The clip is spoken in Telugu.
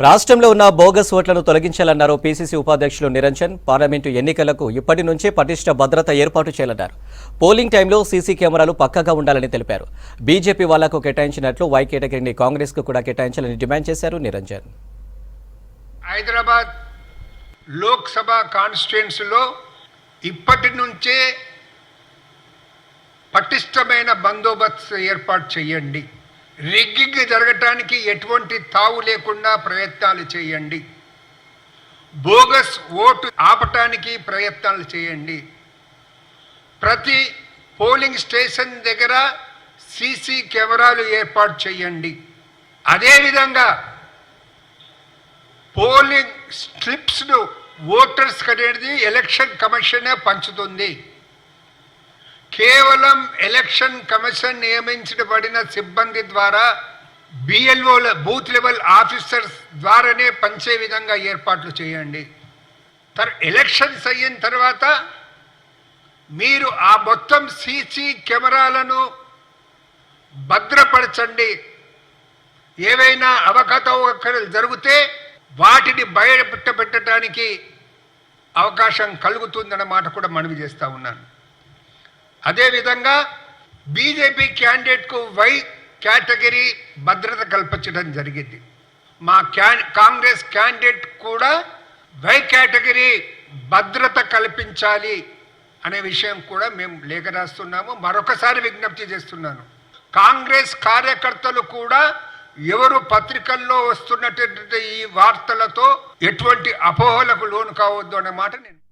రాష్ట్రంలో ఉన్న బోగస్ ఓట్లను తొలగించాలన్నారు పీసీసీ ఉపాధ్యక్షులు నిరంజన్. పార్లమెంటు ఎన్నికలకు ఇప్పటి నుంచే పటిష్ట భద్రత ఏర్పాటు చేయాలన్నారు. పోలింగ్ టైంలో సీసీ కెమెరాలు పక్కాగా ఉండాలని తెలిపారు. బీజేపీ వాళ్లకు కేటాయించినట్లు వై కేటగిరీని కాంగ్రెస్ కు కూడా కేటాయించాలని డిమాండ్ చేశారు నిరంజన్. హైదరాబాద్ లోక్సభ కాన్స్టిట్యుయెన్సీలో ఇప్పటి నుంచే పటిష్టమైన బందోబస్తు ఏర్పాటు చేయండి. రిగ్గింగ్ జరగటానికి ఎటువంటి తావు లేకుండా ప్రయత్నాలు చేయండి. బోగస్ ఓటు ఆపటానికి ప్రయత్నాలు చేయండి. ప్రతి పోలింగ్ స్టేషన్ దగ్గర సీసీ కెమెరాలు ఏర్పాటు చేయండి. అదేవిధంగా పోలింగ్ స్లిప్స్ను ఓటర్స్ అనేది ఎలక్షన్ కమిషనే పంచుతుంది. కేవలం ఎలక్షన్ కమిషన్ నియమించబడిన సిబ్బంది ద్వారా బిఎల్ఓల బూత్ లెవెల్ ఆఫీసర్స్ ద్వారానే పంచే విధంగా ఏర్పాట్లు చేయండి. ఎలక్షన్స్ అయిన తర్వాత మీరు ఆ మొత్తం సీసీ కెమెరాలను భద్రపరచండి. ఏవైనా అవకతవకలు జరిగితే వాటిని బయటపెట్టడానికి అవకాశం కలుగుతుందన్నమాట కూడా మనవి చేస్తూ ఉన్నాను. అదేవిధంగా బీజేపీ క్యాండిడేట్కు వై కేటగిరీ భద్రత కల్పించడం జరిగింది. మా కాంగ్రెస్ క్యాండిడేట్ కూడా వై కేటగిరీ భద్రత కల్పించాలి అనే విషయం కూడా మేము లేఖ రాస్తున్నాము. మరొకసారి విజ్ఞప్తి చేస్తున్నాను, కాంగ్రెస్ కార్యకర్తలు కూడా ఎవరు పత్రికల్లో వస్తున్నటువంటి ఈ వార్తలతో ఎటువంటి అపోహలకు లోను కావద్దు అనే మాట నేను